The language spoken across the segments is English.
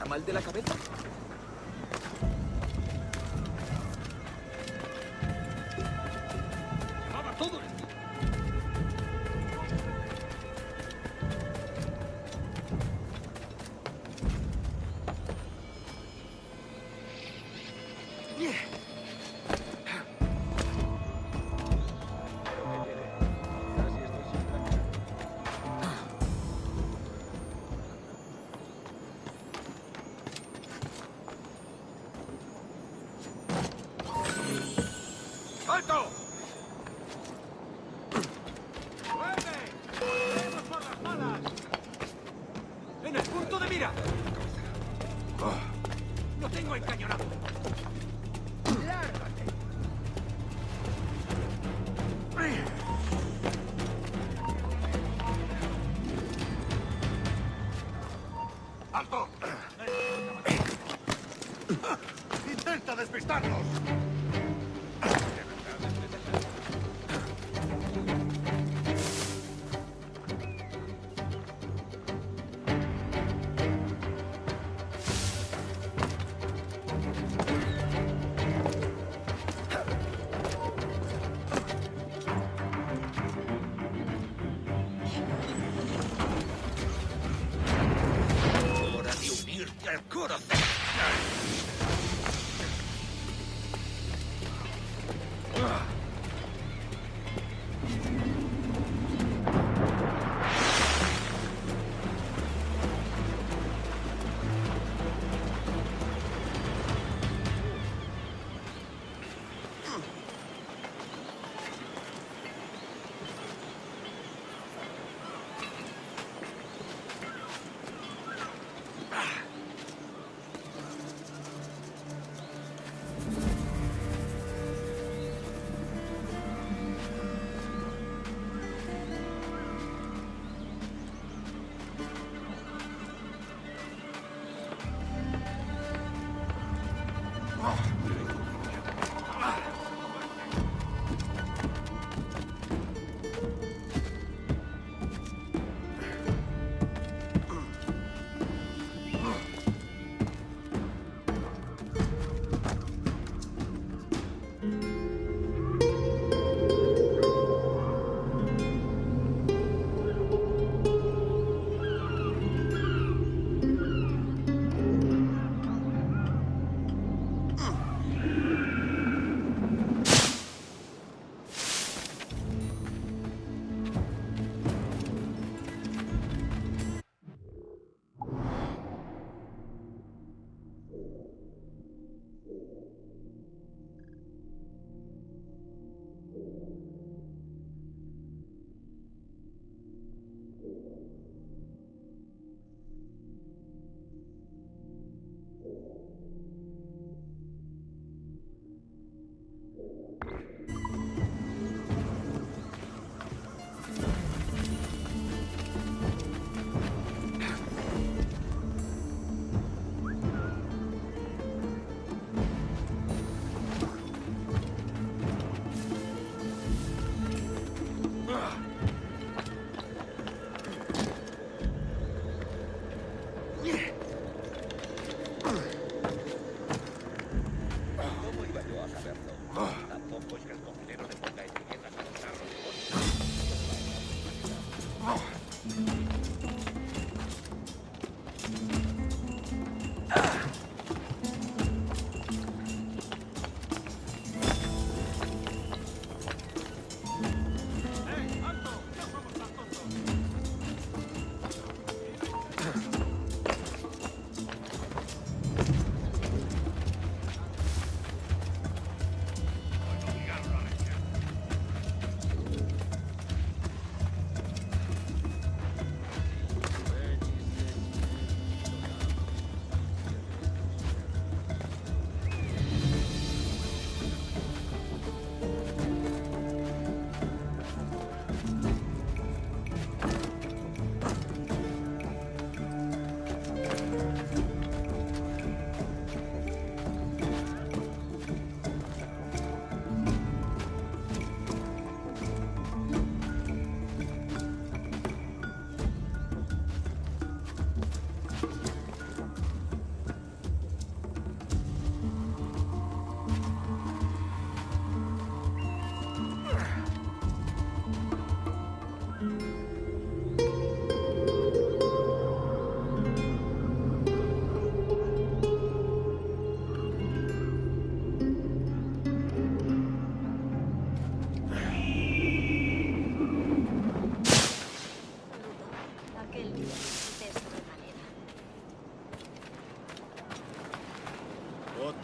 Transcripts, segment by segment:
¿Mal de la cabeza? ¡Vamos, todo! ¡Alto! ¡Mueve! ¡Vamos por las malas! ¡En el punto de mira! ¡Lo tengo encañonado! ¡Lárgate! ¡Alto! ¡Intenta despistarlos! ¡Hora de unirte al corazón!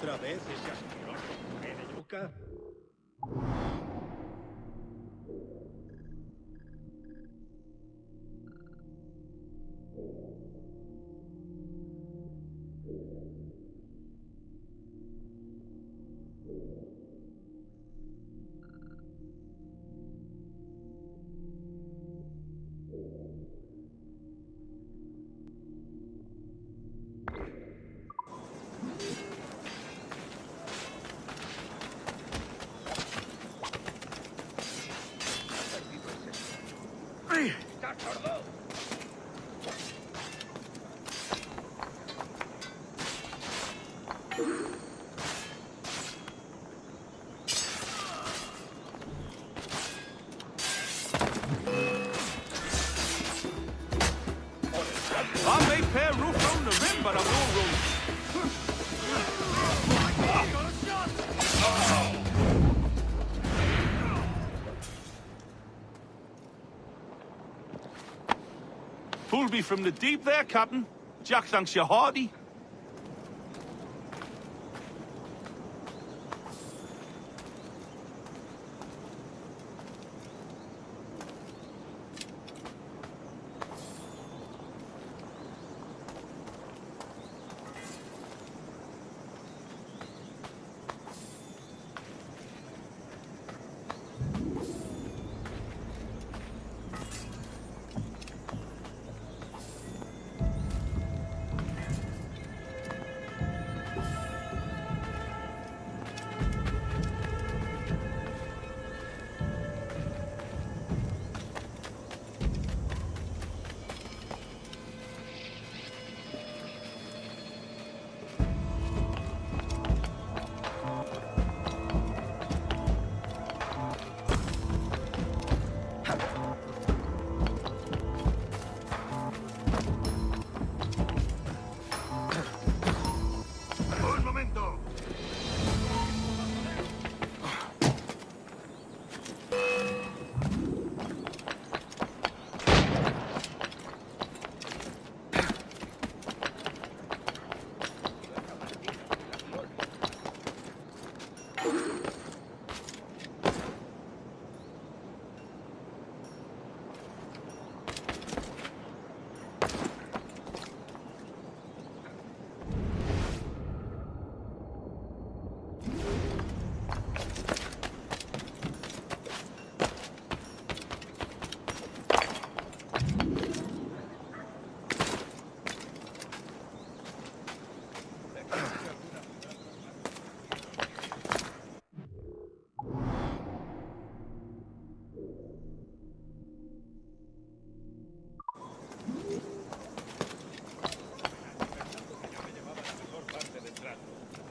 ¿Otra vez ese asqueroso puré de yuca? ¿Estás sordo? I may pair roof on the rim, but I won't roll. Pulled me from the deep there, Captain. Jack thanks you hearty.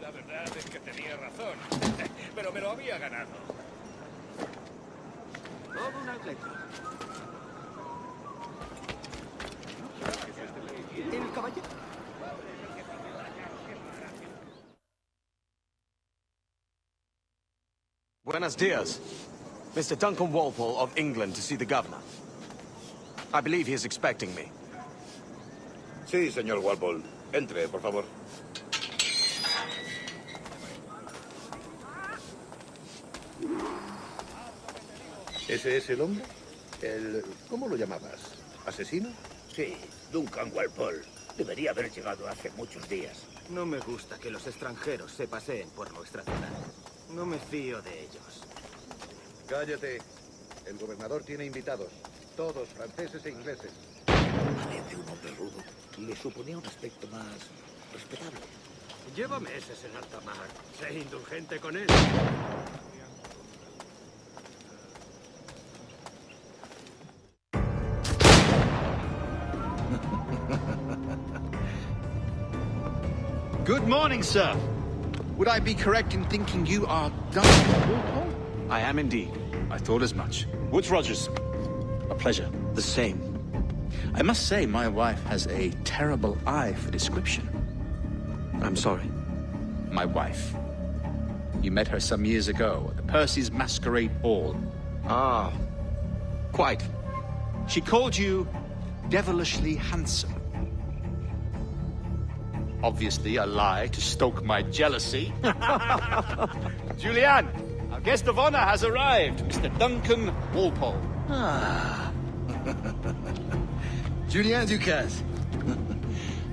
La verdad es que tenía razón, pero me lo había ganado. Todo un atleta. El caballero. Buenos dias. Mr. Duncan Walpole of England to see the governor. I believe he is expecting me. Sí, señor Walpole. Entre, por favor. ¿Ese es el hombre? ¿Cómo lo llamabas? ¿Asesino? Sí, Duncan Walpole. Debería haber llegado hace muchos días. No me gusta que los extranjeros se paseen por nuestra ciudad. No me fío de ellos. Cállate. El gobernador tiene invitados. Todos franceses e ingleses. Parece un hombre rudo. Le suponía un aspecto más respetable. Lleva meses en alta mar. Sé indulgente con él. Good morning, sir. Would I be correct in thinking you are Duncan Walpole? I am indeed. I thought as much. Woods Rogers. A pleasure. The same. I must say my wife has a terrible eye for description. I'm sorry. My wife. You met her some years ago at the Percy's Masquerade Ball. Ah, quite. She called you devilishly handsome. Obviously a lie to stoke my jealousy. Julian, our guest of honor has arrived, Mr. Duncan Walpole. Ah. Julien Ducasse.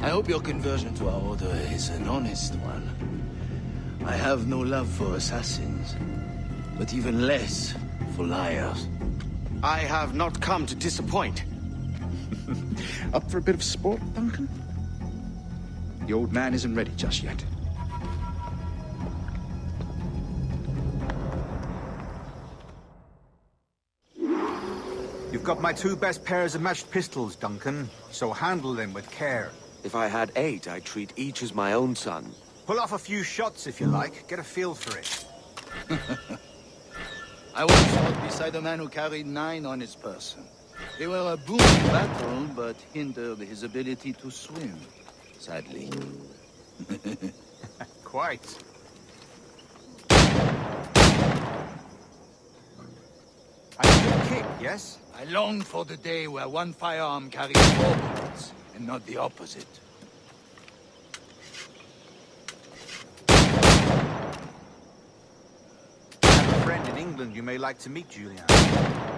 I hope your conversion to our order is an honest one. I have no love for assassins, but even less for liars. I have not come to disappoint. Up for a bit of sport, Duncan? The old man isn't ready just yet. You've got my 2 best pairs of matched pistols, Duncan, so handle them with care. If I had 8, I'd treat each as my own son. Pull off a few shots if you like, get a feel for it. I once fought beside a man who carried 9 on his person. They were a boon in battle, but hindered his ability to swim, sadly. Quite. A good kick, yes? I long for the day where one firearm carries 4 bullets, and not the opposite. I have a friend in England you may like to meet, Julian.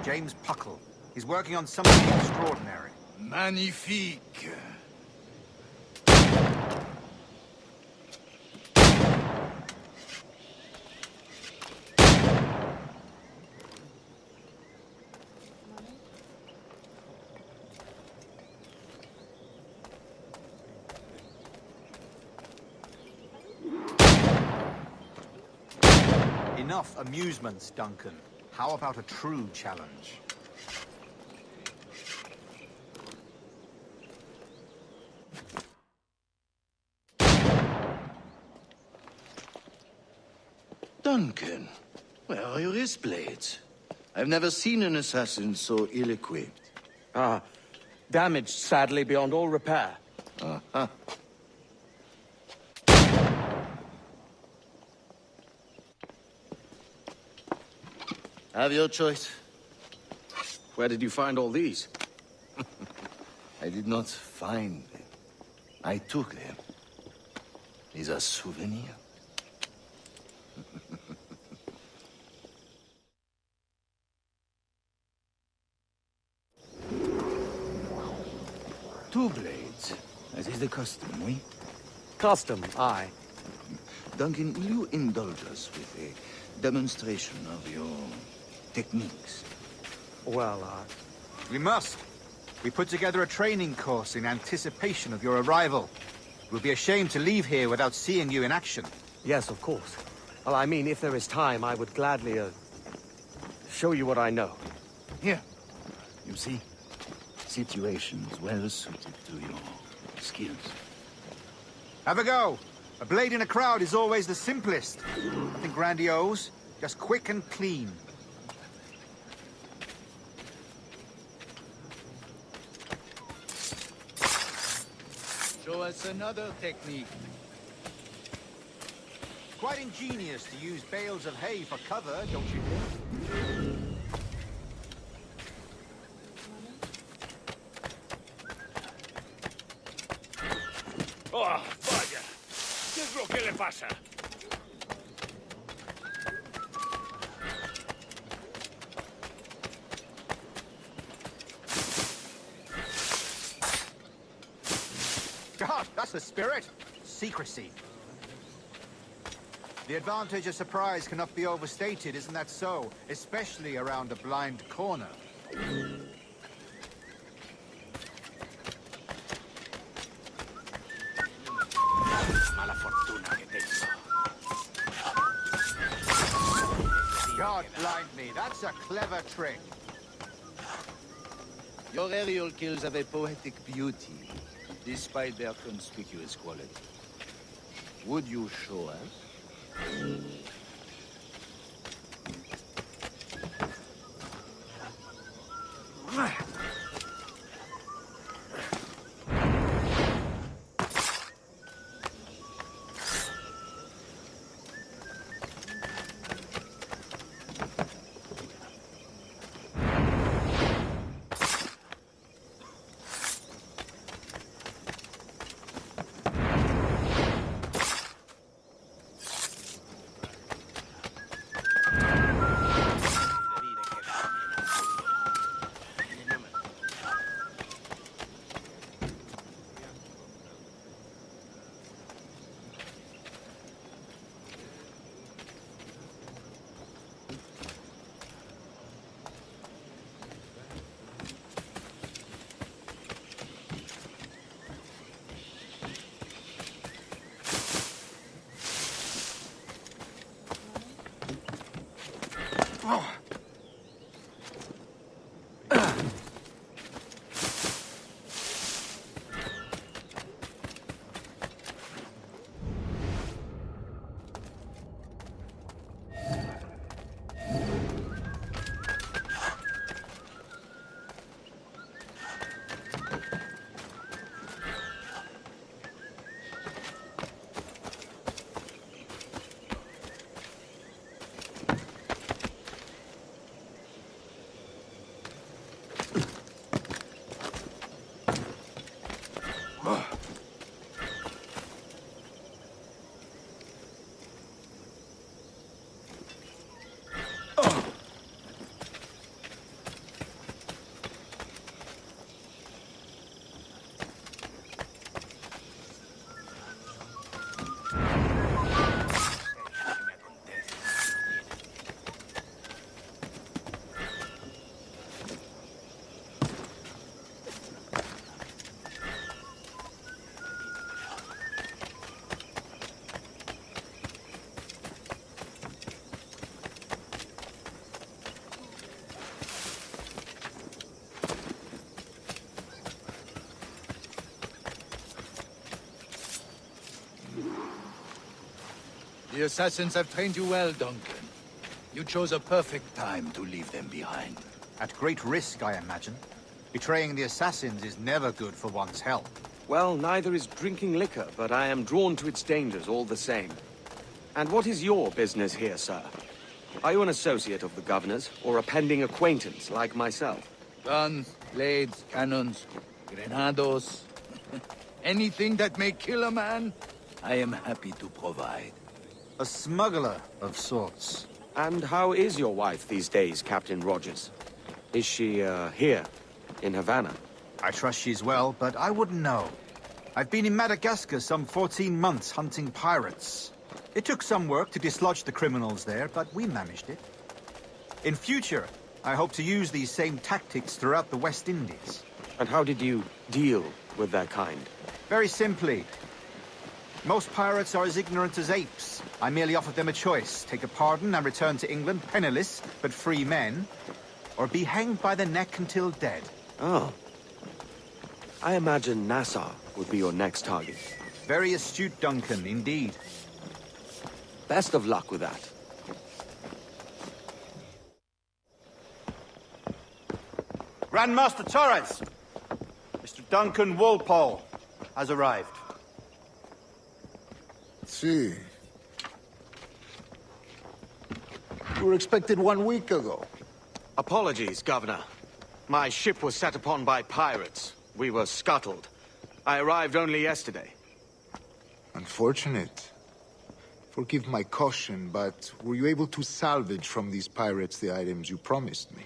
James Puckle. He's working on something extraordinary. Magnifique. Enough amusements, Duncan. How about a true challenge? Duncan, where are your wrist blades? I've never seen an assassin so ill-equipped. Ah, damaged sadly beyond all repair. Uh-huh. Have your choice. Where did you find all these? I did not find them. I took them. These are souvenirs. Two blades, as is the custom, oui? Custom, aye. Duncan, will you indulge us with a demonstration of your techniques? Well, We must. We put together a training course in anticipation of your arrival. We'll be ashamed to leave here without seeing you in action. yes, of course. Well, I mean, if there is time, I would gladly, show you what I know. Here. You see? Situations well suited to your skills. Have a go. A blade in a crowd is always the simplest. Nothing grandiose, just quick and clean. Show us another technique. Quite ingenious to use bales of hay for cover, don't you think? ¡Oh, vaya! ¿Qué es lo que le pasa? God, that's the spirit. Secrecy. The advantage of surprise cannot be overstated, isn't that so? Especially around a blind corner. Mala fortuna que tengo. God blind me, that's a clever trick. Your aerial kills have a poetic beauty, despite their conspicuous quality. Would you show us? The assassins have trained you well, Duncan. You chose a perfect time to leave them behind. At great risk, I imagine. Betraying the assassins is never good for one's health. Well, neither is drinking liquor, but I am drawn to its dangers all the same. And what is your business here, sir? Are you an associate of the governor's, or a pending acquaintance like myself? Guns, blades, cannons, grenados. Anything that may kill a man, I am happy to provide. A smuggler of sorts. And how is your wife these days, Captain Rogers? Is she, here, in Havana? I trust she's well, but I wouldn't know. I've been in Madagascar some 14 months hunting pirates. It took some work to dislodge the criminals there, but we managed it. In future, I hope to use these same tactics throughout the West Indies. And how did you deal with their kind? Very simply. Most pirates are as ignorant as apes. I merely offered them a choice. Take a pardon and return to England penniless, but free men, or be hanged by the neck until dead. Oh. I imagine Nassau would be your next target. Very astute, Duncan, indeed. Best of luck with that. Grandmaster Torres! Mr. Duncan Walpole has arrived. See. You were expected 1 week ago. Apologies, Governor. My ship was set upon by pirates. We were scuttled. I arrived only yesterday. Unfortunate. Forgive my caution, but were you able to salvage from these pirates the items you promised me?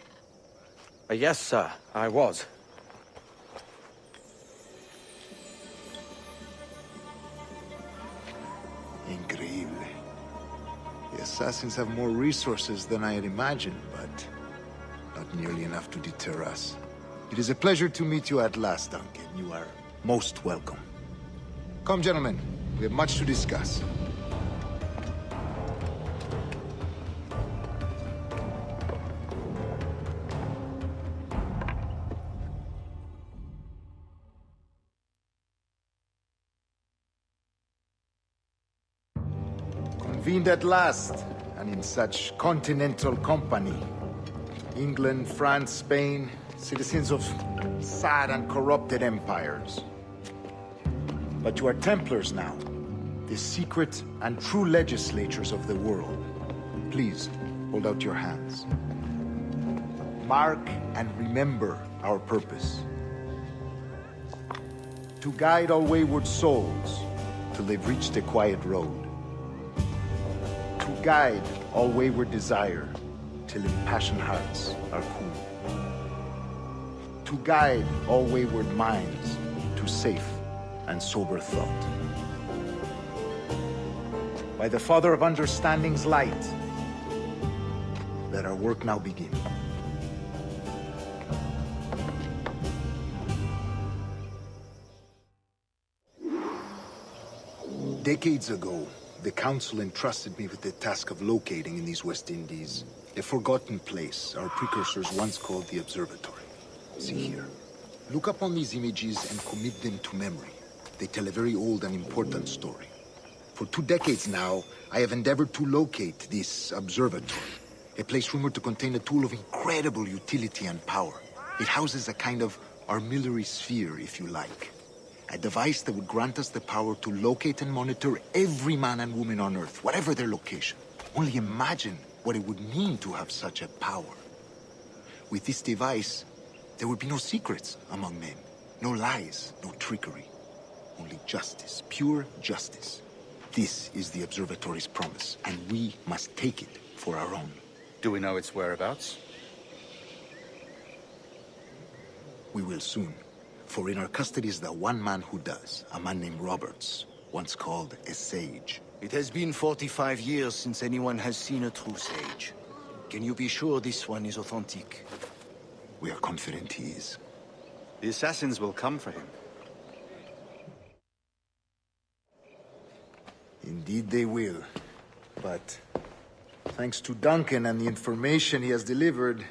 Yes, sir, I was. Increíble. The assassins have more resources than I had imagined, but not nearly enough to deter us. It is a pleasure to meet you at last, Duncan. You are most welcome. Come, gentlemen. We have much to discuss. Convened at last, and in such continental company. England, France, Spain, citizens of sad and corrupted empires. But you are Templars now, the secret and true legislators of the world. Please, hold out your hands. Mark and remember our purpose. To guide all wayward souls till they've reached a quiet road. To guide all wayward desire till impassioned hearts are cool. To guide all wayward minds to safe and sober thought. By the Father of Understanding's light, let our work now begin. Decades ago, the Council entrusted me with the task of locating in these West Indies a forgotten place our precursors once called the Observatory. See here. Look upon these images and commit them to memory. They tell a very old and important story. For 2 decades now, I have endeavored to locate this observatory, a place rumored to contain a tool of incredible utility and power. It houses a kind of armillary sphere, if you like. A device that would grant us the power to locate and monitor every man and woman on Earth, whatever their location. Only imagine what it would mean to have such a power. With this device, there would be no secrets among men, no lies, no trickery. Only justice, pure justice. This is the Observatory's promise, and we must take it for our own. Do we know its whereabouts? We will soon. For in our custody is the one man who does, a man named Roberts, once called a sage. It has been 45 years since anyone has seen a true sage. Can you be sure this one is authentic? We are confident he is. The assassins will come for him. Indeed they will. But thanks to Duncan and the information he has delivered,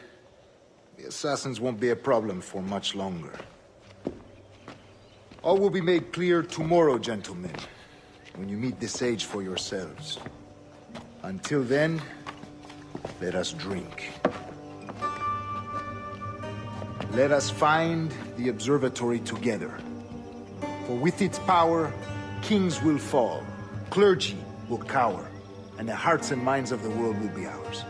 the assassins won't be a problem for much longer. All will be made clear tomorrow, gentlemen, when you meet the sage for yourselves. Until then, let us drink. Let us find the observatory together. For with its power, kings will fall, clergy will cower, and the hearts and minds of the world will be ours.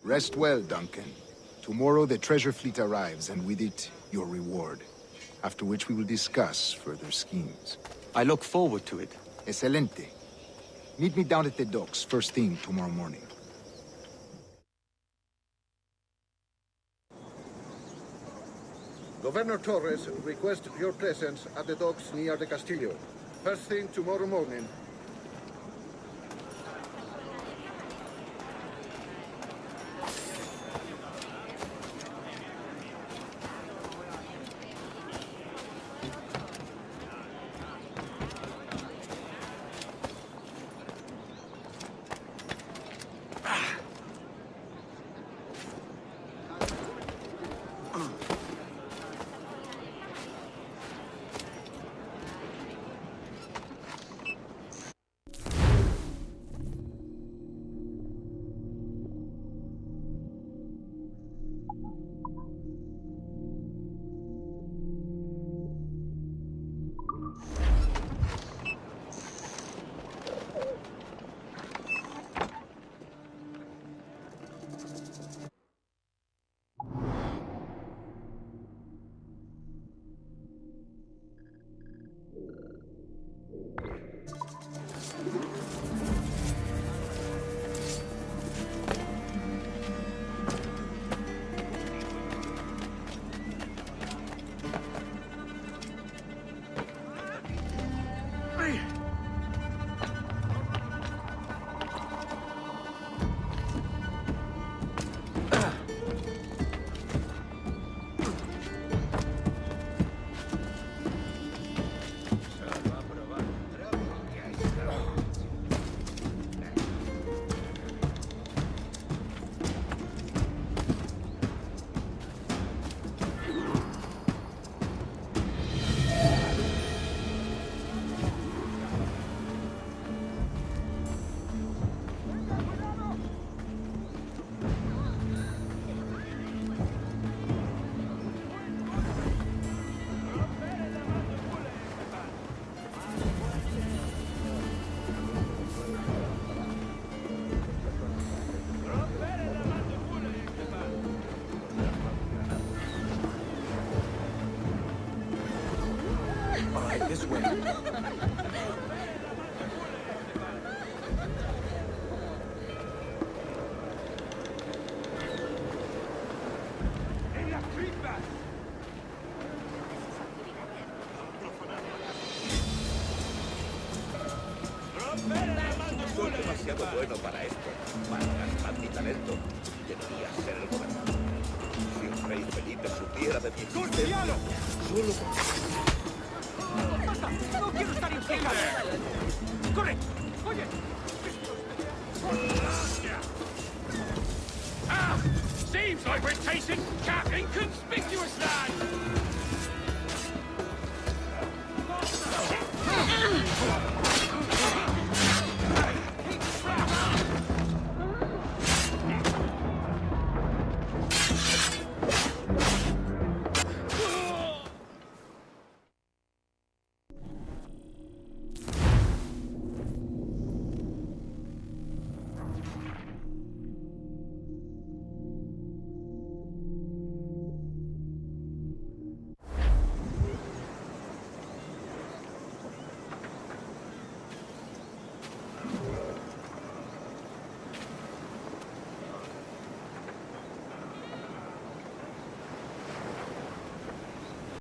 Rest well, Duncan. Tomorrow the treasure fleet arrives, and with it, your reward. After which we will discuss further schemes. I look forward to it. Excelente. Meet me down at the docks first thing tomorrow morning. Governor Torres requests your presence at the docks near the Castillo. First thing tomorrow morning. This way. Soy demasiado bueno para esto. Para gastar mi talento. Debería ser el gobernador. Si el rey Felipe supiera de mi existencia, solo... ¡Basta! ¡No quiero estar implicado! ¡Corre! ¡Oye! Ah! Seems like we're chasing Cap inconspicuous land!